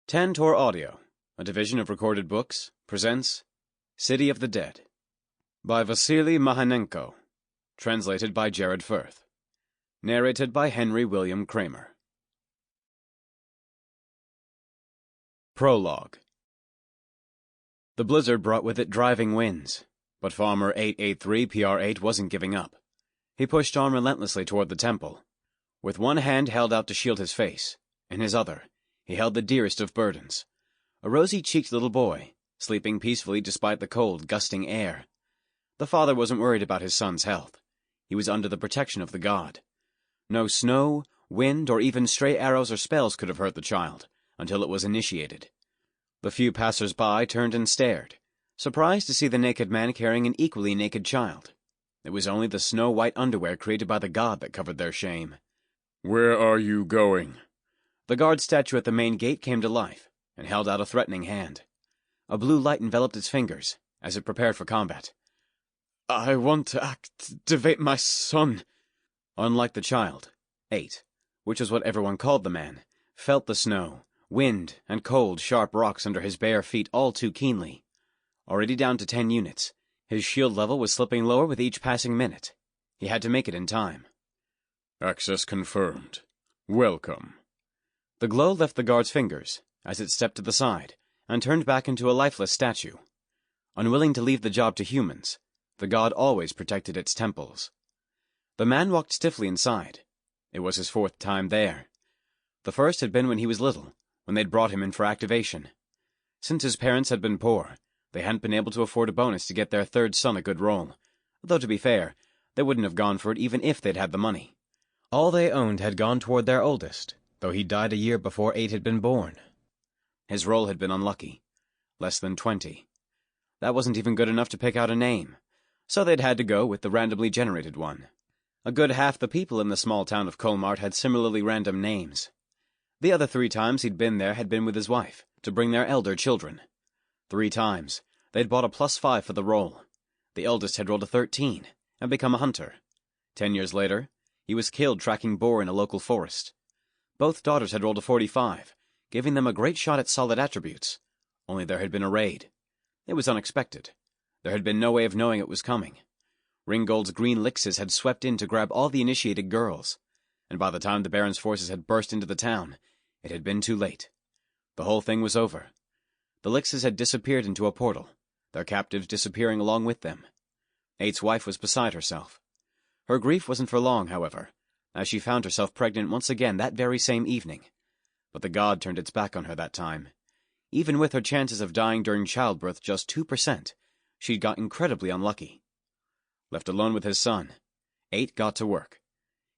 Tantor Audio, a division of Recorded Books, presents City of the Dead by Vasily Mahanenko, translated by Jared Firth, narrated by Henry William Kramer. Prologue. The blizzard brought with it driving winds, but Farmer 883PR8 wasn't giving up. He pushed on relentlessly toward the temple. With one hand held out to shield his face, in his other, he held the dearest of burdens, a rosy-cheeked little boy, sleeping peacefully despite the cold, gusting air. The father wasn't worried about his son's health. He was under the protection of the god. No snow, wind, or even stray arrows or spells could have hurt the child, until it was initiated. The few passers-by turned and stared, surprised to see the naked man carrying an equally naked child. It was only the snow-white underwear created by the god that covered their shame. "Where are you going?" The guard statue at the main gate came to life, and held out a threatening hand. A blue light enveloped its fingers, as it prepared for combat. "I want to activate my son." Unlike the child, 8, which was what everyone called the man, felt the snow, wind, and cold, sharp rocks under his bare feet all too keenly. Already down to 10 units, his shield level was slipping lower with each passing minute. He had to make it in time. "Access confirmed. Welcome." The glow left the guard's fingers, as it stepped to the side, and turned back into a lifeless statue. Unwilling to leave the job to humans, the god always protected its temples. The man walked stiffly inside. It was his 4th time there. The first had been when he was little, when they'd brought him in for activation. Since his parents had been poor, they hadn't been able to afford a bonus to get their 3rd son a good role, though to be fair, they wouldn't have gone for it even if they'd had the money. All they owned had gone toward their oldest, though he died a year before 8 had been born. His role had been unlucky. Less than 20. That wasn't even good enough to pick out a name, so they'd had to go with the randomly generated one. A good half the people in the small town of Colmart had similarly random names. The other 3 times he'd been there had been with his wife, to bring their elder children. 3 times, they'd bought a +5 for the role. The eldest had rolled a 13, and become a hunter. 10 years later, he was killed tracking boar in a local forest. Both daughters had rolled a 45, giving them a great shot at solid attributes. Only there had been a raid. It was unexpected. There had been no way of knowing it was coming. Ringgold's green lixes had swept in to grab all the initiated girls, and by the time the Baron's forces had burst into the town, it had been too late. The whole thing was over. The lixes had disappeared into a portal, their captives disappearing along with them. 8's wife was beside herself. Her grief wasn't for long, however, as she found herself pregnant once again that very same evening. But the god turned its back on her that time. Even with her chances of dying during childbirth just 2%, she'd got incredibly unlucky. Left alone with his son, 8 got to work.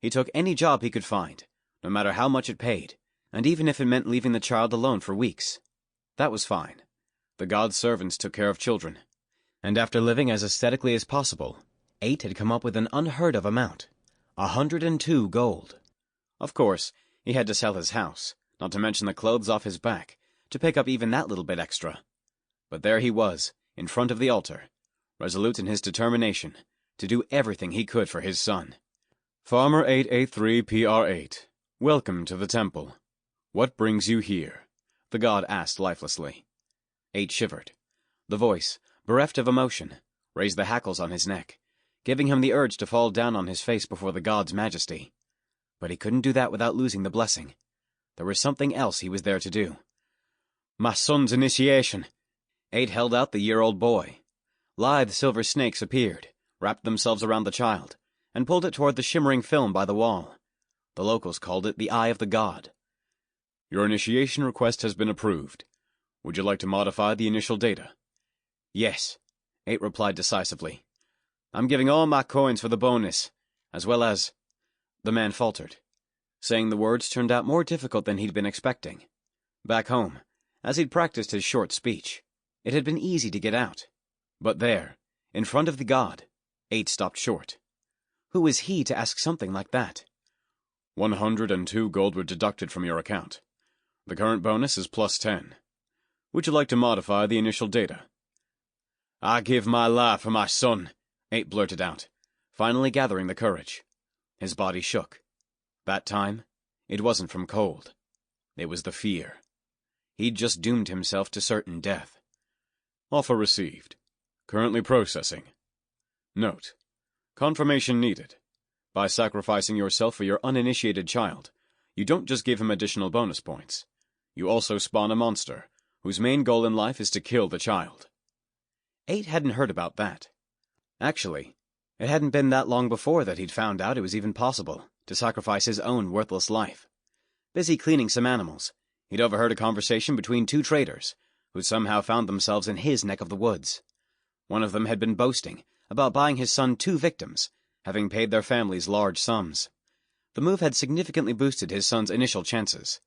He took any job he could find, no matter how much it paid, and even if it meant leaving the child alone for weeks. That was fine. The god's servants took care of children. And after living as aesthetically as possible, 8 had come up with an unheard-of amount. 102 gold. Of course, he had to sell his house, not to mention the clothes off his back, to pick up even that little bit extra. But there he was, in front of the altar, resolute in his determination, to do everything he could for his son. "Farmer 883PR8, welcome to the temple. What brings you here?" the god asked lifelessly. 8 shivered. The voice, bereft of emotion, raised the hackles on his neck, giving him the urge to fall down on his face before the god's majesty. But he couldn't do that without losing the blessing. There was something else he was there to do. "My son's initiation." 8 held out the year-old boy. Lithe silver snakes appeared, wrapped themselves around the child, and pulled it toward the shimmering film by the wall. The locals called it the Eye of the God. "Your initiation request has been approved. Would you like to modify the initial data?" "Yes," 8 replied decisively. "I'm giving all my coins for the bonus, as well as—" The man faltered. Saying the words turned out more difficult than he'd been expecting. Back home, as he'd practiced his short speech, it had been easy to get out. But there, in front of the god, 8 stopped short. Who was he to ask something like that? 102 gold were deducted from your account. The current bonus is +10. Would you like to modify the initial data?" "I give my life for my son," 8 blurted out, finally gathering the courage. His body shook. That time, it wasn't from cold. It was the fear. He'd just doomed himself to certain death. Offer received. Currently processing. Note: confirmation needed. By sacrificing yourself for your uninitiated child, you don't just give him additional bonus points. You also spawn a monster, whose main goal in life is to kill the child. 8 hadn't heard about that. Actually, it hadn't been that long before that he'd found out it was even possible to sacrifice his own worthless life. Busy cleaning some animals, he'd overheard a conversation between 2 traders, who'd somehow found themselves in his neck of the woods. One of them had been boasting about buying his son 2 victims, having paid their families large sums. The move had significantly boosted his son's initial chances.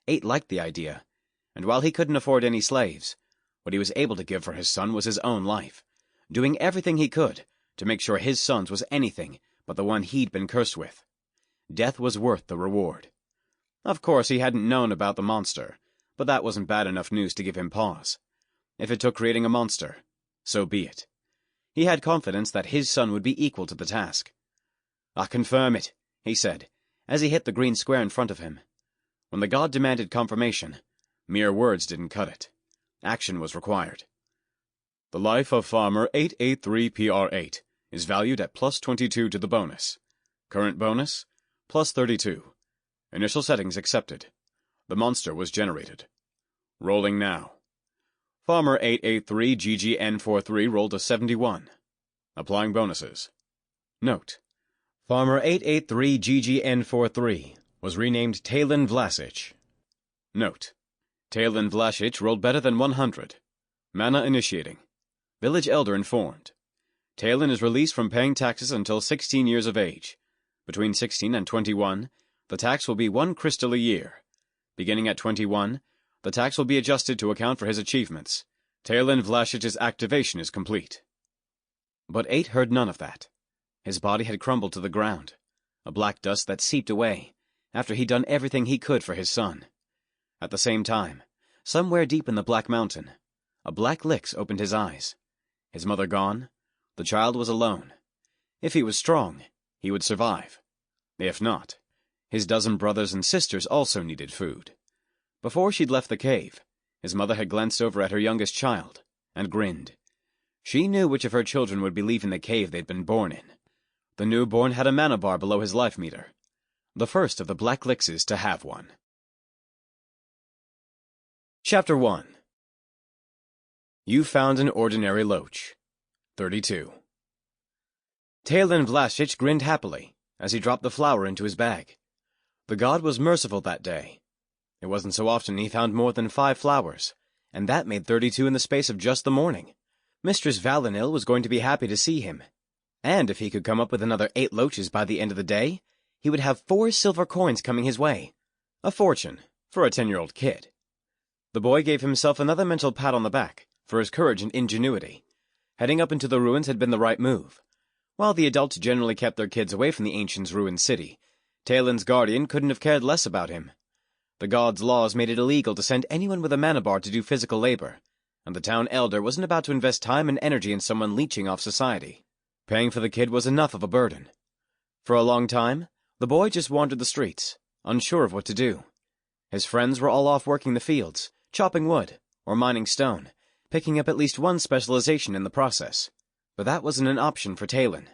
8 liked the idea, and while he couldn't afford any slaves, what he was able to give for his son was his own life, doing everything he could to make sure his son's was anything but the one he'd been cursed with. Death was worth the reward. Of course, he hadn't known about the monster, but that wasn't bad enough news to give him pause. If it took creating a monster, so be it. He had confidence that his son would be equal to the task. "I confirm it," he said, as he hit the green square in front of him. When the god demanded confirmation, mere words didn't cut it. Action was required. The life of Farmer 883PR8 is valued at plus 22 to the bonus. Current bonus, plus 32. Initial settings accepted. The monster was generated. Rolling now. Farmer 883GGN43 rolled a 71. Applying bonuses. Note: Farmer 883GGN43 was renamed Tailyn Vlashich. Note: Tailyn Vlashich rolled better than 100. Mana initiating. Village Elder informed. Tailyn is released from paying taxes until 16 years of age. Between 16 and 21, the tax will be 1 crystal a year. Beginning at 21, the tax will be adjusted to account for his achievements. Tailyn Vlashich's activation is complete. But 8 heard none of that. His body had crumbled to the ground, a black dust that seeped away after he'd done everything he could for his son. At the same time, somewhere deep in the Black Mountain, a black lix opened his eyes. His mother gone, the child was alone. If he was strong, he would survive. If not, his dozen brothers and sisters also needed food. Before she'd left the cave, his mother had glanced over at her youngest child and grinned. She knew which of her children would be leaving the cave they'd been born in. The newborn had a mana bar below his life meter, the first of the black lixes to have one. Chapter 1. You found an ordinary loach. 32. Tailyn Vlashich grinned happily as he dropped the flower into his bag. The god was merciful that day. It wasn't so often he found more than 5 flowers, and that made 32 in the space of just the morning. Mistress Valinil was going to be happy to see him, and if he could come up with another 8 loaches by the end of the day, he would have 4 silver coins coming his way. A fortune for a 10-year-old kid. The boy gave himself another mental pat on the back for his courage and ingenuity. Heading up into the ruins had been the right move. While the adults generally kept their kids away from the ancients' ruined city, Tailyn's guardian couldn't have cared less about him. The god's laws made it illegal to send anyone with a mana bar to do physical labor, and the town elder wasn't about to invest time and energy in someone leeching off society. Paying for the kid was enough of a burden. For a long time, the boy just wandered the streets, unsure of what to do. His friends were all off working the fields, chopping wood, or mining stone, picking up at least one specialization in the process. But that wasn't an option for Tailyn.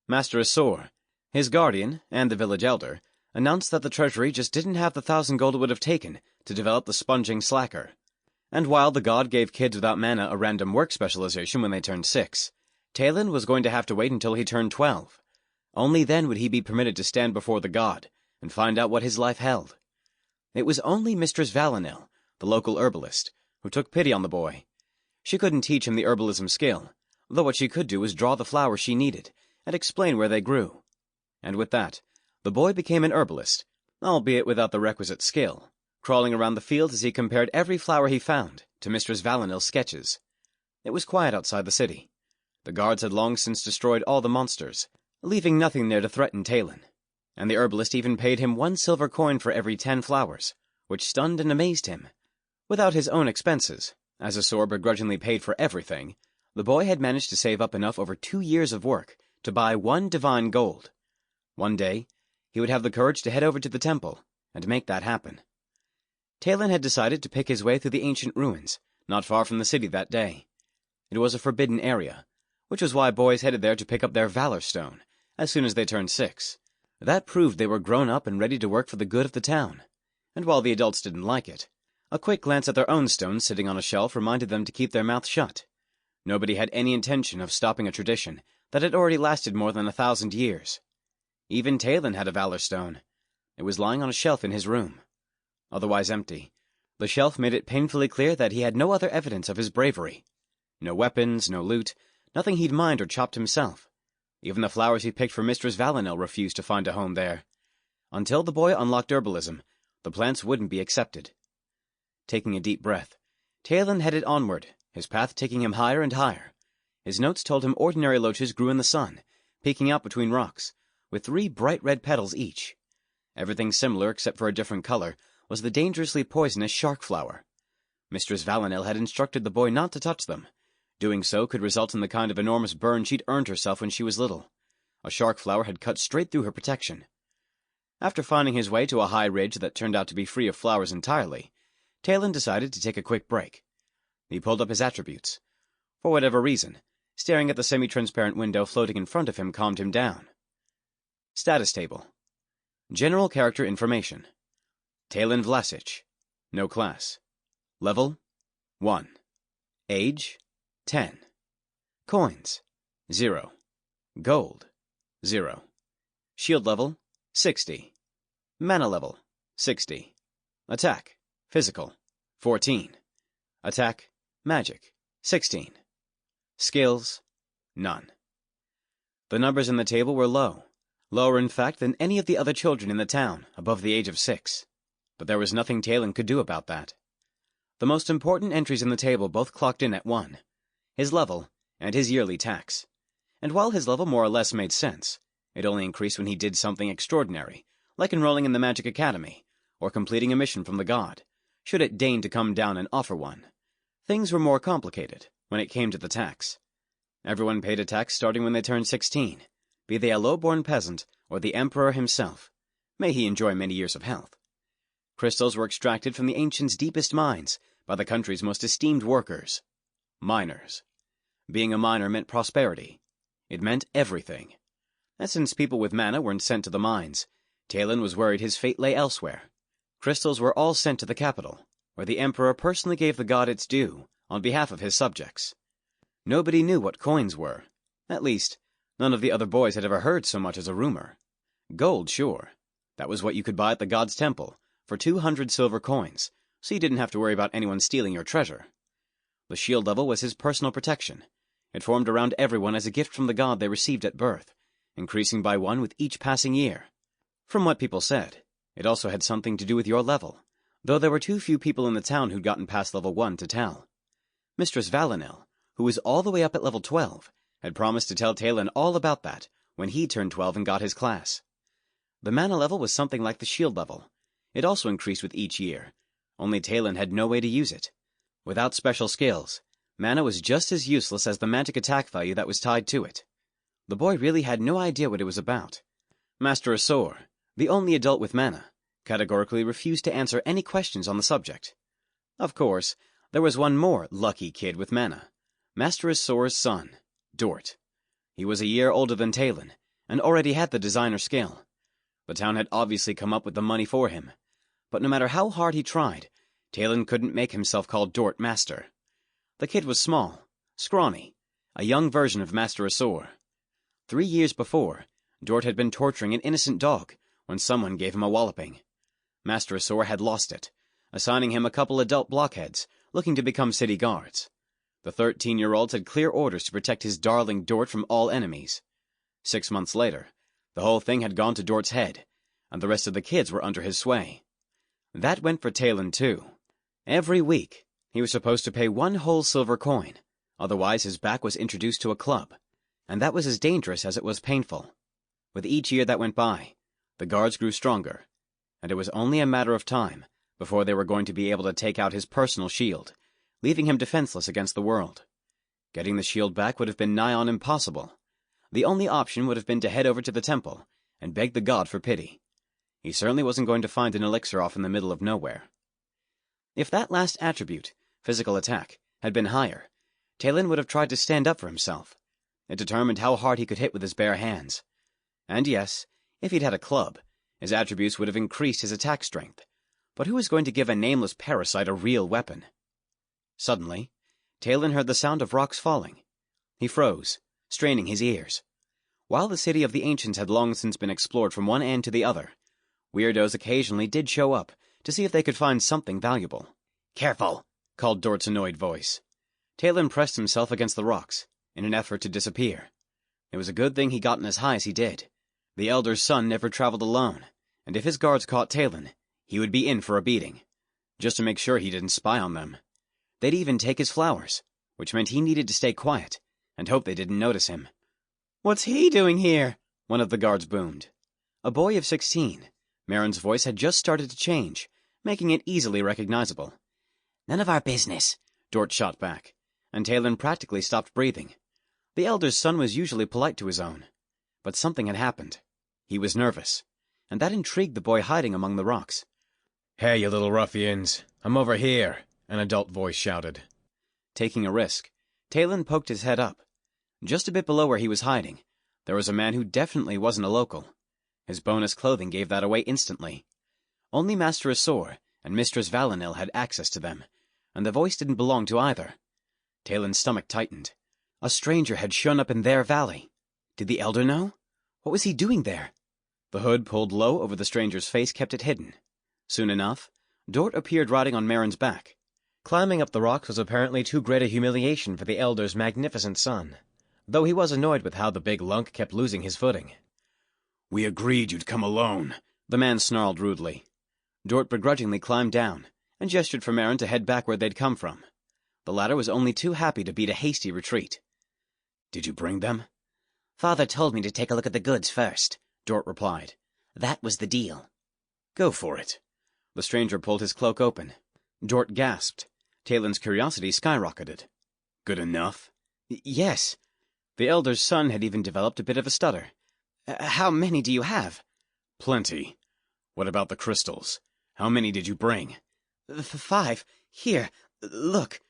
Master Asor, his guardian, and the village elder, announced that the treasury just didn't have the 1,000 gold it would have taken to develop the sponging slacker. And while the god gave kids without mana a random work specialization when they turned 6, Tailyn was going to have to wait until he turned 12. Only then would he be permitted to stand before the god and find out what his life held. It was only Mistress Valinil, the local herbalist, who took pity on the boy. She couldn't teach him the herbalism skill, though what she could do was draw the flowers she needed and explain where they grew. And with that, the boy became an herbalist, albeit without the requisite skill, crawling around the fields as he compared every flower he found to Mistress Valinil's sketches. It was quiet outside the city. The guards had long since destroyed all the monsters, leaving nothing there to threaten Tailyn, and the herbalist even paid him 1 silver coin for every 10 flowers, which stunned and amazed him. Without his own expenses, as Asor begrudgingly paid for everything, the boy had managed to save up enough over 2 years of work to buy 1 divine gold. One day, he would have the courage to head over to the temple and make that happen. Tailyn had decided to pick his way through the ancient ruins, not far from the city that day. It was a forbidden area, which was why boys headed there to pick up their Valor Stone as soon as they turned 6. That proved they were grown up and ready to work for the good of the town. And while the adults didn't like it, a quick glance at their own stones sitting on a shelf reminded them to keep their mouths shut. Nobody had any intention of stopping a tradition that had already lasted more than 1,000 years. Even Tailyn had a Valor Stone. It was lying on a shelf in his room, otherwise empty. The shelf made it painfully clear that he had no other evidence of his bravery. No weapons, no loot, nothing he'd mined or chopped himself. Even the flowers he picked for Mistress Valinel refused to find a home there. Until the boy unlocked herbalism, the plants wouldn't be accepted. Taking a deep breath, Tailyn headed onward, his path taking him higher and higher. His notes told him ordinary loaches grew in the sun, peeking out between rocks, with 3 bright red petals each. Everything similar except for a different color was the dangerously poisonous shark flower. Mistress Valinel had instructed the boy not to touch them. Doing so could result in the kind of enormous burn she'd earned herself when she was little. A shark flower had cut straight through her protection. After finding his way to a high ridge that turned out to be free of flowers entirely, Tailyn decided to take a quick break. He pulled up his attributes. For whatever reason, staring at the semi-transparent window floating in front of him calmed him down. Status table. General character information. Tailyn Vlashich. No class. Level 1. Age 10. Coins 0. Gold 0. Shield level 60. Mana level 60. Attack Physical 14. Attack Magic 16. Skills none. The numbers in the table were low, lower in fact than any of the other children in the town above the age of 6. But there was nothing Tailyn could do about that. The most important entries in the table both clocked in at 1. His level, and his yearly tax. And while his level more or less made sense, it only increased when he did something extraordinary, like enrolling in the Magic Academy, or completing a mission from the god, should it deign to come down and offer one. Things were more complicated when it came to the tax. Everyone paid a tax starting when they turned 16, be they a low-born peasant or the emperor himself. May he enjoy many years of health. Crystals were extracted from the ancients' deepest mines by the country's most esteemed workers. Miners. Being a miner meant prosperity. It meant everything. And since people with mana weren't sent to the mines, Tailyn was worried his fate lay elsewhere. Crystals were all sent to the capital, where the emperor personally gave the god its due on behalf of his subjects. Nobody knew what coins were. At least, none of the other boys had ever heard so much as a rumor. Gold, sure. That was what you could buy at the god's temple, for 200 silver coins, so you didn't have to worry about anyone stealing your treasure. The shield level was his personal protection. It formed around everyone as a gift from the god they received at birth, increasing by 1 with each passing year. From what people said, it also had something to do with your level, though there were too few people in the town who'd gotten past level 1 to tell. Mistress Valinel, who was all the way up at level 12, had promised to tell Tailyn all about that when he turned 12 and got his class. The mana level was something like the shield level. It also increased with each year, only Tailyn had no way to use it. Without special skills, mana was just as useless as the magic attack value that was tied to it. The boy really had no idea what it was about. Master Asor, the only adult with mana, categorically refused to answer any questions on the subject. Of course, there was one more lucky kid with mana, Master Asor's son, Dort. He was a year older than Tailyn, and already had the designer skill. The town had obviously come up with the money for him, but no matter how hard he tried, Tailyn couldn't make himself call Dort Master. The kid was small, scrawny, a young version of Master Asor. 3 years before, Dort had been torturing an innocent dog when someone gave him a walloping. Master Asor had lost it, assigning him a couple adult blockheads looking to become city guards. The 13-year-olds had clear orders to protect his darling Dort from all enemies. 6 months later, the whole thing had gone to Dort's head, and the rest of the kids were under his sway. That went for Tailyn, too. Every week, he was supposed to pay 1 whole silver coin, otherwise his back was introduced to a club, and that was as dangerous as it was painful. With each year that went by, the guards grew stronger, and it was only a matter of time before they were going to be able to take out his personal shield, leaving him defenseless against the world. Getting the shield back would have been nigh on impossible. The only option would have been to head over to the temple and beg the god for pity. He certainly wasn't going to find an elixir off in the middle of nowhere. If that last attribute, physical attack, had been higher, Tailyn would have tried to stand up for himself. It determined how hard he could hit with his bare hands. And yes, if he'd had a club, his attributes would have increased his attack strength. But who was going to give a nameless parasite a real weapon? Suddenly, Tailyn heard the sound of rocks falling. He froze, straining his ears. While the city of the ancients had long since been explored from one end to the other, weirdos occasionally did show up to see if they could find something valuable. "Careful!" called Dort's annoyed voice. Tailyn pressed himself against the rocks, in an effort to disappear. It was a good thing he gotten as high as he did. The Elder's son never traveled alone, and if his guards caught Tailyn, he would be in for a beating, just to make sure he didn't spy on them. They'd even take his flowers, which meant he needed to stay quiet, and hope they didn't notice him. "What's he doing here?" one of the guards boomed. A boy of 16, Marin's voice had just started to change, making it easily recognizable. "None of our business," Dort shot back, and Tailyn practically stopped breathing. The Elder's son was usually polite to his own, but something had happened. He was nervous, and that intrigued the boy hiding among the rocks. "Hey, you little ruffians, I'm over here," an adult voice shouted. Taking a risk, Tailyn poked his head up. Just a bit below where he was hiding, there was a man who definitely wasn't a local. His bonus clothing gave that away instantly. Only Master Asor and Mistress Valinil had access to them, and the voice didn't belong to either. Tailyn's stomach tightened. A stranger had shown up in their valley. Did the Elder know? What was he doing there? The hood pulled low over the stranger's face kept it hidden. Soon enough, Dort appeared riding on Marin's back. Climbing up the rocks was apparently too great a humiliation for the Elder's magnificent son, though he was annoyed with how the big lunk kept losing his footing. "We agreed you'd come alone," the man snarled rudely. Dort begrudgingly climbed down and gestured for Marin to head back where they'd come from. The latter was only too happy to beat a hasty retreat. "Did you bring them?" "Father told me to take a look at the goods first," Dort replied. "That was the deal." "Go for it." The stranger pulled his cloak open. Dort gasped. Tailyn's curiosity skyrocketed. "Good enough?" "Yes." The Elder's son had even developed a bit of a stutter. "How many do you have?" "Plenty. What about the crystals? How many did you bring?" 5. Here, look."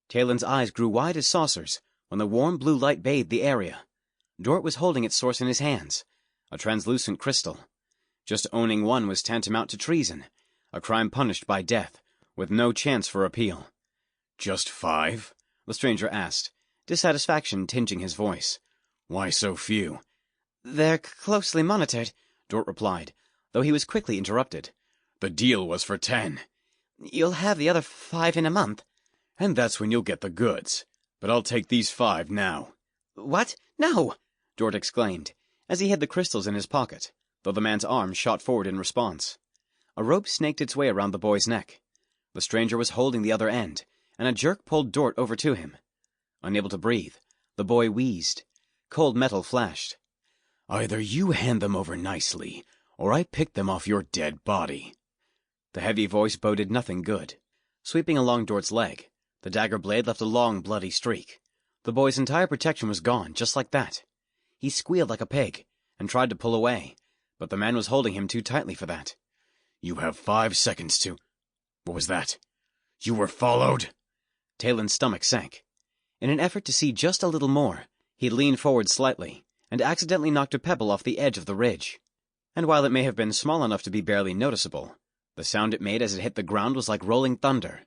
Tailyn's eyes grew wide as saucers when the warm blue light bathed the area. Dort was holding its source in his hands, a translucent crystal. Just owning one was tantamount to treason, a crime punished by death, with no chance for appeal. "Just 5?" the stranger asked, dissatisfaction tinging his voice. "Why so few?" "They're closely monitored," Dort replied, though he was quickly interrupted. "The deal was for 10. "You'll have the other 5 in a month." "And that's when you'll get the goods. But I'll take these 5 now." "What? No!" Dort exclaimed, as he hid the crystals in his pocket, though the man's arm shot forward in response. A rope snaked its way around the boy's neck. The stranger was holding the other end, and a jerk pulled Dort over to him. Unable to breathe, the boy wheezed. Cold metal flashed. "Either you hand them over nicely, or I pick them off your dead body." The heavy voice boded nothing good. Sweeping along Dort's leg, the dagger blade left a long, bloody streak. The boy's entire protection was gone, just like that. He squealed like a pig, and tried to pull away, but the man was holding him too tightly for that. "You have 5 seconds to—" What was that? "You were followed?" Tailyn's stomach sank. In an effort to see just a little more, he leaned forward slightly, and accidentally knocked a pebble off the edge of the ridge. And while it may have been small enough to be barely noticeable, the sound it made as it hit the ground was like rolling thunder.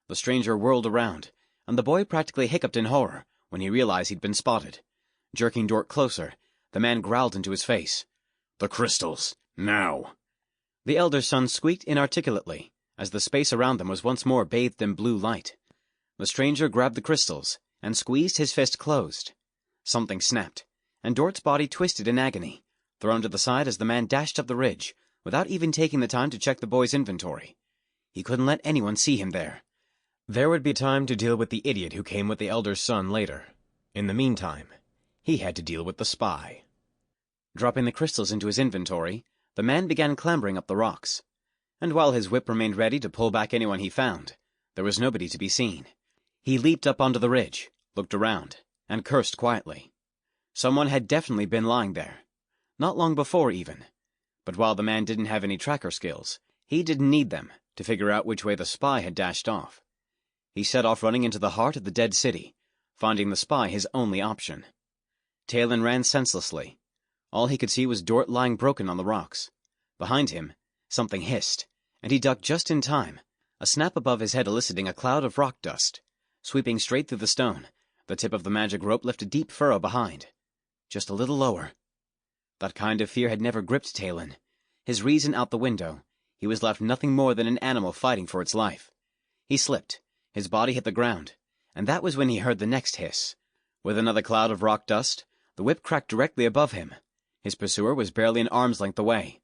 The stranger whirled around, and the boy practically hiccuped in horror when he realized he'd been spotted. Jerking Dort closer, the man growled into his face. "The crystals, now!" The Elder's son squeaked inarticulately, as the space around them was once more bathed in blue light. The stranger grabbed the crystals, and squeezed his fist closed. Something snapped, and Dort's body twisted in agony, thrown to the side as the man dashed up the ridge, without even taking the time to check the boy's inventory. He couldn't let anyone see him there. There would be time to deal with the idiot who came with the Elder's son later. In the meantime, he had to deal with the spy. Dropping the crystals into his inventory, the man began clambering up the rocks. And while his whip remained ready to pull back anyone he found, there was nobody to be seen. He leaped up onto the ridge, looked around, and cursed quietly. Someone had definitely been lying there. Not long before, even. But while the man didn't have any tracker skills, he didn't need them to figure out which way the spy had dashed off. He set off running into the heart of the dead city, finding the spy his only option. Tailyn ran senselessly. All he could see was Dort lying broken on the rocks. Behind him, something hissed, and he ducked just in time, a snap above his head eliciting a cloud of rock dust. Sweeping straight through the stone, the tip of the magic rope left a deep furrow behind. Just a little lower. That kind of fear had never gripped Tailyn. His reason out the window, he was left nothing more than an animal fighting for its life. He slipped, his body hit the ground, and that was when he heard the next hiss. With another cloud of rock dust, the whip cracked directly above him. His pursuer was barely an arm's length away.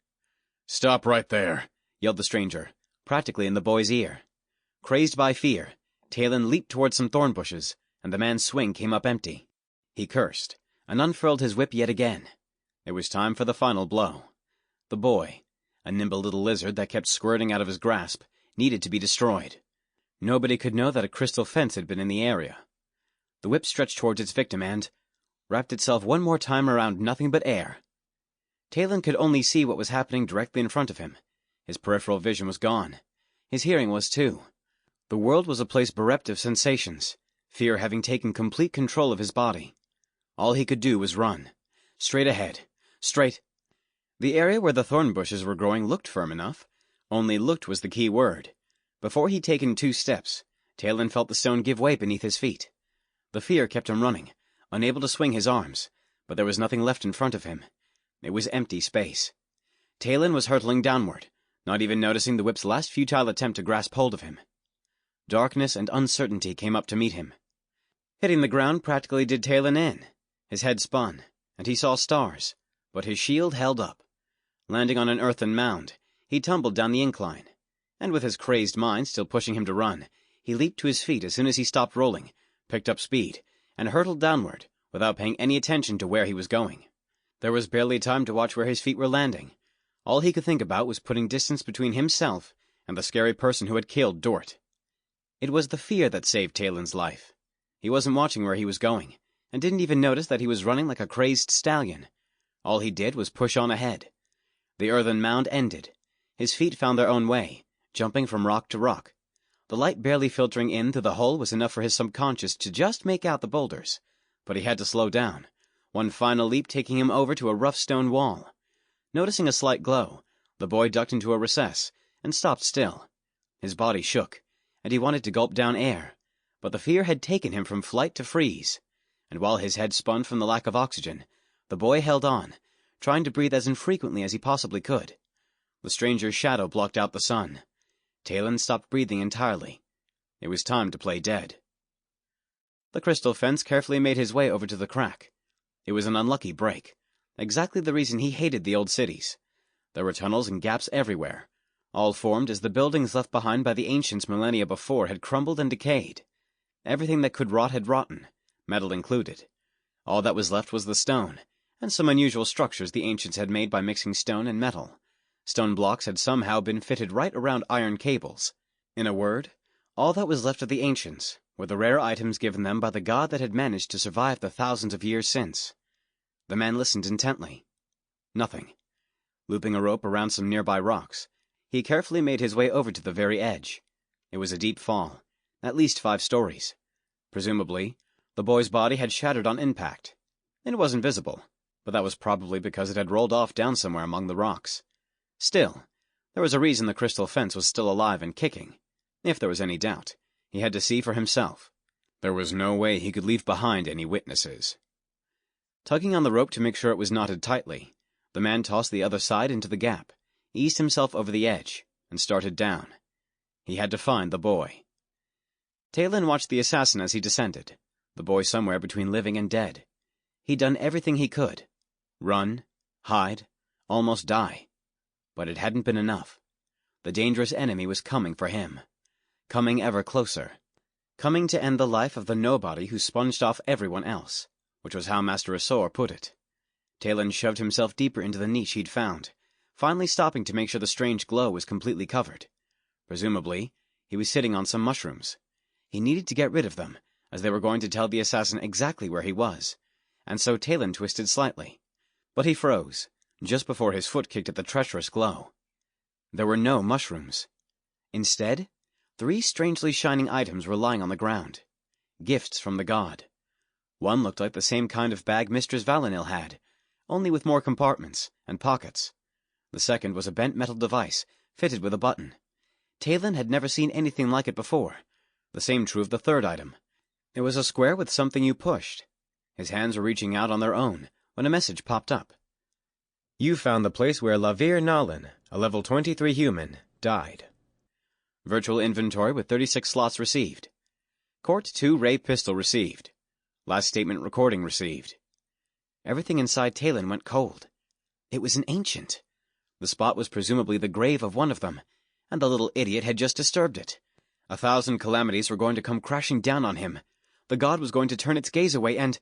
"Stop right there," yelled the stranger, practically in the boy's ear. Crazed by fear, Tailyn leaped towards some thorn bushes, and the man's swing came up empty. He cursed, and unfurled his whip yet again. It was time for the final blow. The boy, a nimble little lizard that kept squirting out of his grasp, needed to be destroyed. Nobody could know that a crystal fence had been in the area. The whip stretched towards its victim and wrapped itself one more time around nothing but air. Tailyn could only see what was happening directly in front of him. His peripheral vision was gone. His hearing was too. The world was a place bereft of sensations, fear having taken complete control of his body. All he could do was run. Straight ahead. Straight. The area where the thorn bushes were growing looked firm enough. Only looked was the key word. Before he'd taken 2 steps, Tailyn felt the stone give way beneath his feet. The fear kept him running, unable to swing his arms, but there was nothing left in front of him. It was empty space. Tailyn was hurtling downward, not even noticing the whip's last futile attempt to grasp hold of him. Darkness and uncertainty came up to meet him. Hitting the ground practically did Tailyn in. His head spun, and he saw stars, but his shield held up. Landing on an earthen mound, he tumbled down the incline, and with his crazed mind still pushing him to run, he leaped to his feet as soon as he stopped rolling, picked up speed, and hurtled downward, without paying any attention to where he was going. There was barely time to watch where his feet were landing. All he could think about was putting distance between himself and the scary person who had killed Dort. It was the fear that saved Tailyn's life. He wasn't watching where he was going, and didn't even notice that he was running like a crazed stallion. All he did was push on ahead. The earthen mound ended. His feet found their own way, jumping from rock to rock. The light barely filtering in through the hole was enough for his subconscious to just make out the boulders, but he had to slow down, one final leap taking him over to a rough stone wall. Noticing a slight glow, the boy ducked into a recess and stopped still. His body shook, and he wanted to gulp down air, but the fear had taken him from flight to freeze, and while his head spun from the lack of oxygen, the boy held on, trying to breathe as infrequently as he possibly could. The stranger's shadow blocked out the sun. Tailyn stopped breathing entirely. It was time to play dead. The crystal fence carefully made his way over to the crack. It was an unlucky break, exactly the reason he hated the old cities. There were tunnels and gaps everywhere, all formed as the buildings left behind by the ancients millennia before had crumbled and decayed. Everything that could rot had rotten, metal included. All that was left was the stone, and some unusual structures the ancients had made by mixing stone and metal. Stone blocks had somehow been fitted right around iron cables. In a word, all that was left of the ancients were the rare items given them by the god that had managed to survive the thousands of years since. The man listened intently. Nothing. Looping a rope around some nearby rocks, he carefully made his way over to the very edge. It was a deep fall, at least 5 stories. Presumably, the boy's body had shattered on impact. It wasn't visible, but that was probably because it had rolled off down somewhere among the rocks. Still, there was a reason the crystal fence was still alive and kicking. If there was any doubt, he had to see for himself. There was no way he could leave behind any witnesses. Tugging on the rope to make sure it was knotted tightly, the man tossed the other side into the gap, eased himself over the edge, and started down. He had to find the boy. Tailyn watched the assassin as he descended, the boy somewhere between living and dead. He'd done everything he could. Run, hide, almost die. But it hadn't been enough. The dangerous enemy was coming for him. Coming ever closer. Coming to end the life of the nobody who sponged off everyone else, which was how Master Asor put it. Tailyn shoved himself deeper into the niche he'd found, finally stopping to make sure the strange glow was completely covered. Presumably, he was sitting on some mushrooms. He needed to get rid of them, as they were going to tell the assassin exactly where he was, and so Tailyn twisted slightly. But he froze, just before his foot kicked at the treacherous glow. There were no mushrooms. Instead, 3 strangely shining items were lying on the ground. Gifts from the god. One looked like the same kind of bag Mistress Valinil had, only with more compartments and pockets. The second was a bent metal device, fitted with a button. Tailyn had never seen anything like it before. The same true of the third item. It was a square with something you pushed. His hands were reaching out on their own, when a message popped up. You found the place where Lavir Nalin, a level 23 human, died. Virtual inventory with 36 slots received. Court 2 ray pistol received. Last statement recording received. Everything inside Tailyn went cold. It was an ancient. The spot was presumably the grave of one of them, and the little idiot had just disturbed it. 1,000 calamities were going to come crashing down on him. The god was going to turn its gaze away and...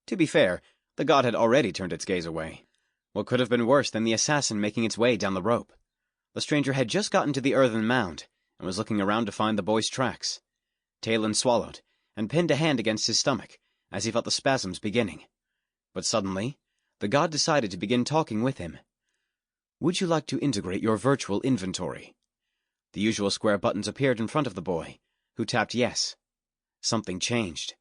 To be fair, the god had already turned its gaze away. What could have been worse than the assassin making its way down the rope? The stranger had just gotten to the earthen mound, and was looking around to find the boy's tracks. Tailyn swallowed, and pinned a hand against his stomach, as he felt the spasms beginning. But suddenly, the god decided to begin talking with him. Would you like to integrate your virtual inventory? The usual square buttons appeared in front of the boy, who tapped yes. Something changed.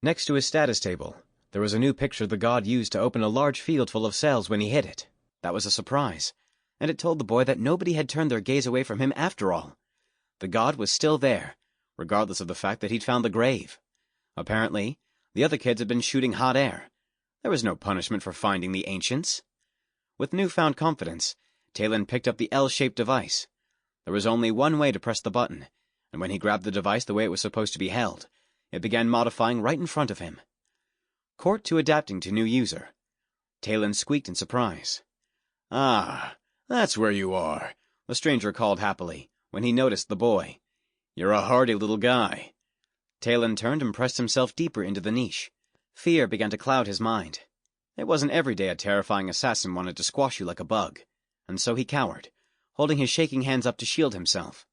Next to his status table, there was a new picture the god used to open a large field full of cells when he hit it. That was a surprise, and it told the boy that nobody had turned their gaze away from him after all. The god was still there, regardless of the fact that he'd found the grave. Apparently, the other kids had been shooting hot air. There was no punishment for finding the ancients. With newfound confidence, Tailyn picked up the L-shaped device. There was only one way to press the button, and when he grabbed the device the way it was supposed to be held, it began modifying right in front of him. Court 2 adapting to new user. Tailyn squeaked in surprise. "Ah, that's where you are," the stranger called happily, when he noticed the boy. "You're a hardy little guy." Tailyn turned and pressed himself deeper into the niche. Fear began to cloud his mind. It wasn't every day a terrifying assassin wanted to squash you like a bug, and so he cowered, holding his shaking hands up to shield himself.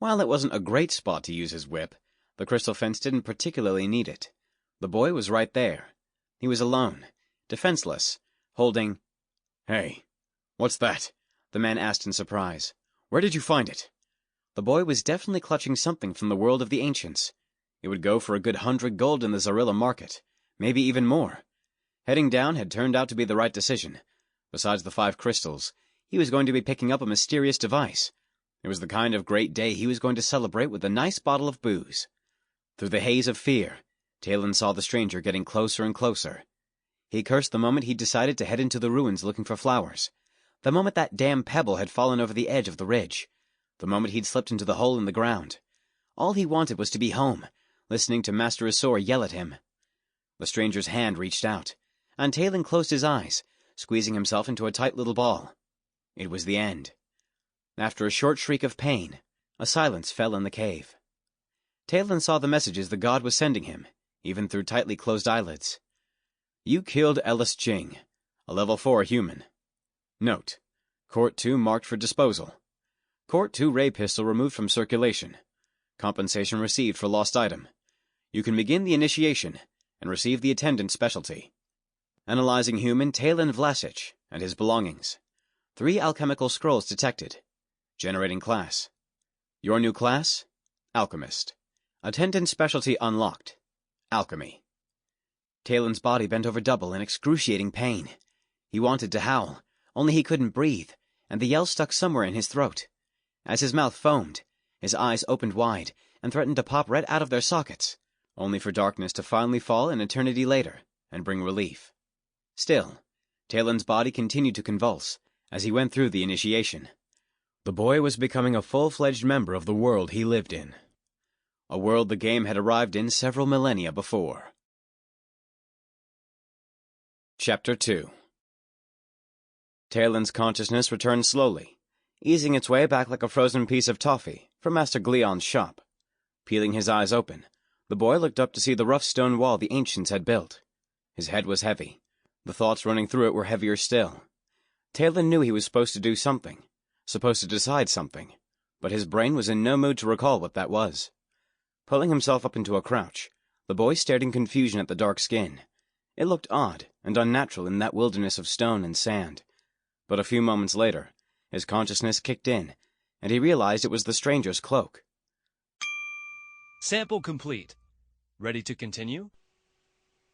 While it wasn't a great spot to use his whip, the crystal fence didn't particularly need it. The boy was right there. He was alone, defenseless, holding... "Hey, what's that?" the man asked in surprise. "Where did you find it?" The boy was definitely clutching something from the world of the ancients. It would go for a good 100 gold in the Zarilla market, maybe even more. Heading down had turned out to be the right decision. Besides the 5 crystals, he was going to be picking up a mysterious device. It was the kind of great day he was going to celebrate with a nice bottle of booze. Through the haze of fear, Tailyn saw the stranger getting closer and closer. He cursed the moment he decided to head into the ruins looking for flowers. The moment that damn pebble had fallen over the edge of the ridge. The moment he'd slipped into the hole in the ground. All he wanted was to be home, listening to Master Asor yell at him. The stranger's hand reached out, and Tailyn closed his eyes, squeezing himself into a tight little ball. It was the end. After a short shriek of pain, a silence fell in the cave. Tailyn saw the messages the god was sending him, even through tightly closed eyelids. You killed Ellis Jing, a level 4 human. Note: Court 2 marked for disposal. Court 2 ray pistol removed from circulation. Compensation received for lost item. You can begin the initiation and receive the attendant specialty. Analyzing human Tailyn Vlashich and his belongings. 3 alchemical scrolls detected. Generating class. Your new class? Alchemist. Attendant specialty unlocked. Alchemy. Tailyn's body bent over double in excruciating pain. He wanted to howl, only he couldn't breathe, and the yell stuck somewhere in his throat. As his mouth foamed, his eyes opened wide and threatened to pop right out of their sockets, only for darkness to finally fall an eternity later and bring relief. Still, Tailyn's body continued to convulse as he went through the initiation. The boy was becoming a full-fledged member of the world he lived in. A world the game had arrived in several millennia before. Chapter 2. Tailyn's consciousness returned slowly, easing its way back like a frozen piece of toffee from Master Gleon's shop. Peeling his eyes open, the boy looked up to see the rough stone wall the ancients had built. His head was heavy. The thoughts running through it were heavier still. Tailyn knew he was supposed to do something, supposed to decide something, but his brain was in no mood to recall what that was. Pulling himself up into a crouch, the boy stared in confusion at the dark skin. It looked odd and unnatural in that wilderness of stone and sand. But a few moments later, his consciousness kicked in, and he realized it was the stranger's cloak. Sample complete. Ready to continue?